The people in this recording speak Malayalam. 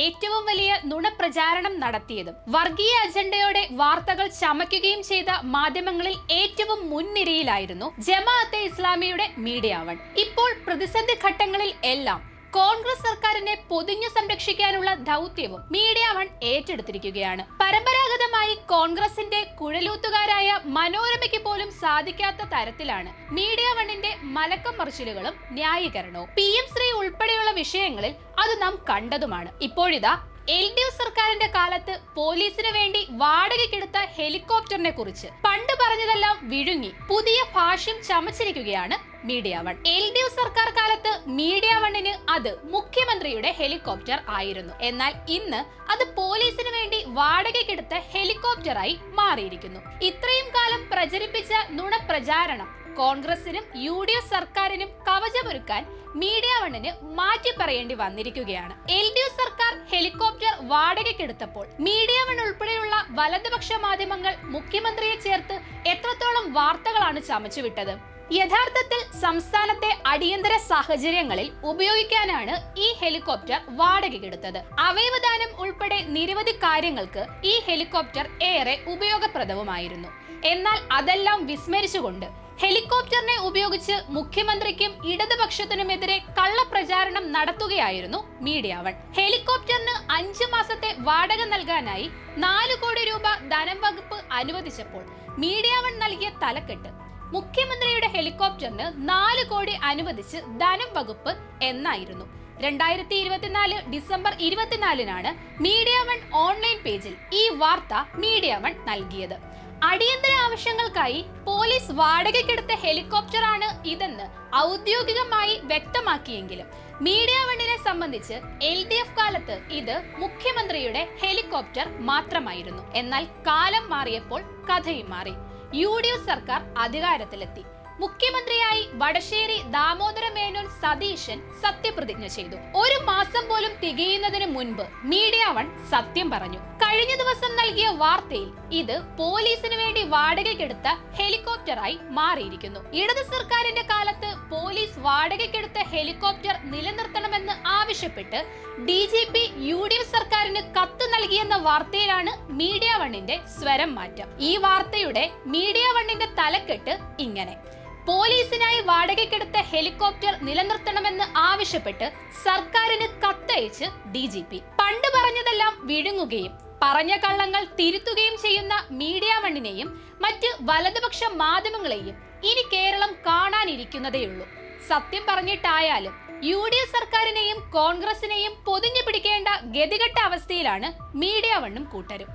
ഏറ്റവും വലിയ നുണപ്രചാരണം നടത്തിയതും വർഗീയ അജണ്ടയോടെ വാർത്തകൾ ചമയ്ക്കുകയും ചെയ്ത മാധ്യമങ്ങളിൽ ഏറ്റവും മുൻനിരയിലായിരുന്നു ജമാഅത്തെ ഇസ്ലാമിയുടെ മീഡിയ വൺ. ഇപ്പോൾ പ്രതിസന്ധി ഘട്ടങ്ങളിൽ എല്ലാം കോൺഗ്രസ് സർക്കാരിനെ പൊതിഞ്ഞു സംരക്ഷിക്കാനുള്ള ദൗത്യവും മീഡിയ വൺ ഏറ്റെടുത്തിരിക്കുകയാണ്. പരമ്പരാഗതമായി കോൺഗ്രസിന്റെ കുഴലൂത്തുകാരായ മനോരമയ്ക്ക് പോലും സാധിക്കാത്ത തരത്തിലാണ് മീഡിയ വണ്ണിന്റെ മലക്കം മറിച്ചിലുകളും ന്യായീകരണവും. PM ശ്രീ ഉൾപ്പെടെയുള്ള വിഷയങ്ങളിൽ അത് നാം കണ്ടതുമാണ്. ഇപ്പോഴിതാ LDF സർക്കാരിന്റെ കാലത്ത് പോലീസിന് വേണ്ടി വാടകയ്ക്കെടുത്ത ഹെലികോപ്റ്ററിനെ കുറിച്ച് പണ്ട് പറഞ്ഞതെല്ലാം വിഴുങ്ങി പുതിയ ഭാഷ്യം ചമച്ചിരിക്കുകയാണ് മീഡിയ വൺ. LDF സർക്കാർ കാലത്ത് മീഡിയ വണ്ണിന് അത് മുഖ്യമന്ത്രിയുടെ ഹെലികോപ്റ്റർ ആയിരുന്നു. എന്നാൽ ഇന്ന് അത് പോലീസിന് വേണ്ടി വാടകയ്ക്കെടുത്ത ഹെലികോപ്റ്ററായി മാറിയിരിക്കുന്നു. ഇത്രയും കാലം പ്രചരിപ്പിച്ച നുണപ്രചാരണം കോൺഗ്രസിനും UDF സർക്കാരിനും കവചമൊരുക്കാൻ മീഡിയ വണ്ണിന് മാറ്റി പറയേണ്ടി വന്നിരിക്കുകയാണ്. LDF സർക്കാർ ഹെലികോപ്റ്റർ വാടകയ്ക്കെടുത്തപ്പോൾ മീഡിയ വൺ ഉൾപ്പെടെയുള്ള വലതുപക്ഷ മാധ്യമങ്ങൾ മുഖ്യമന്ത്രിയെ ചേർത്ത് എത്രത്തോളം വാർത്തകളാണ് ചമച്ചുവിട്ടത്? യഥാർത്ഥത്തിൽ സംസ്ഥാനത്തെ അടിയന്തര സാഹചര്യങ്ങളിൽ ഉപയോഗിക്കാനാണ് ഈ ഹെലികോപ്റ്റർ വാടകയ്ക്കെടുത്തത്. അവയവദാനം ഉൾപ്പെടെ നിരവധി കാര്യങ്ങൾക്ക് ഈ ഹെലികോപ്റ്റർ ഏറെ ഉപയോഗപ്രദവുമായിരുന്നു. എന്നാൽ അതെല്ലാം വിസ്മരിച്ചുകൊണ്ട് ഹെലികോപ്റ്ററിനെ ഉപയോഗിച്ച് മുഖ്യമന്ത്രിക്കും ഇടതുപക്ഷത്തിനുമെതിരെ കള്ളപ്രചാരണം നടത്തുകയായിരുന്നു മീഡിയ വൺ. ഹെലികോപ്റ്ററിന് 5 മാസത്തെ വാടക നൽകാനായി 4 കോടി രൂപ ധനം വകുപ്പ് അനുവദിച്ചപ്പോൾ മീഡിയ വൺ നൽകിയ തലക്കെട്ട് മുഖ്യമന്ത്രിയുടെ ഹെലികോപ്റ്ററിന് 4 കോടി അനുവദിച്ച് ധനം വകുപ്പ് എന്നായിരുന്നു. 2024 ഡിസംബർ 24-നാണ് മീഡിയ വൺ ഓൺലൈൻ പേജിൽ ഈ വാർത്ത മീഡിയ വൺ നൽകിയത്. അടിയന്തര ആവശ്യങ്ങൾക്കായി പോലീസ് വാടകയ്ക്കെടുത്ത ഹെലികോപ്റ്ററാണ് ഇതെന്ന് ഔദ്യോഗികമായി വ്യക്തമാക്കിയെങ്കിലും മീഡിയ വണ്ണിനെ സംബന്ധിച്ച് LDF കാലത്ത് ഇത് മുഖ്യമന്ത്രിയുടെ ഹെലികോപ്റ്റർ മാത്രമായിരുന്നു. എന്നാൽ കാലം മാറിയപ്പോൾ കഥയും മാറി. UDF സർക്കാർ അധികാരത്തിലെത്തി. മുഖ്യമന്ത്രിയായി വടശ്ശേരി ദാമോദര മേനോൻ സതീശൻ സത്യപ്രതിജ്ഞ ചെയ്തു. 1 മാസം പോലും തികയുന്നതിന് മുൻപ് മീഡിയ വൺ സത്യം പറഞ്ഞു. കഴിഞ്ഞ ദിവസം നൽകിയ വാർത്തയിൽ ഇത് പോലീസിന് വേണ്ടി വാടകയ്ക്കെടുത്ത ഹെലികോപ്റ്ററായി മാറിയിരിക്കുന്നു. ഇടത് സർക്കാരിന്റെ കാലത്ത് പോലീസ് വാടകയ്ക്കെടുത്ത ഹെലികോപ്റ്റർ നിലനിർത്തണമെന്ന് ആവശ്യപ്പെട്ട് DGP UDF സർക്കാരിന് കത്ത് നൽകിയെന്ന വാർത്തയിലാണ് മീഡിയ വണ്ണിന്റെ സ്വരം മാറ്റം. ഈ വാർത്തയുടെ മീഡിയ വണ്ണിന്റെ തലക്കെട്ട് ഇങ്ങനെ: പോലീസിനായി വാടകയ്ക്കെടുത്ത ഹെലികോപ്റ്റർ നിലനിർത്തണമെന്ന് ആവശ്യപ്പെട്ട് സർക്കാരിന് കത്തയച്ച് DGP. പണ്ട് പറഞ്ഞതെല്ലാം വിഴുങ്ങുകയും പറഞ്ഞ കള്ളങ്ങൾ തിരുത്തുകയും ചെയ്യുന്ന മീഡിയ വണ്ണിനെയും മറ്റ് വലതുപക്ഷ മാധ്യമങ്ങളെയും ഇനി കേരളം കാണാനിരിക്കുന്നതേയുള്ളൂ. സത്യം പറഞ്ഞിട്ടായാലും UDF സർക്കാരിനെയും കോൺഗ്രസിനെയും പൊതിഞ്ഞു പിടിക്കേണ്ട ഗതികെട്ട അവസ്ഥയിലാണ് മീഡിയ വണ്ണും കൂട്ടരും.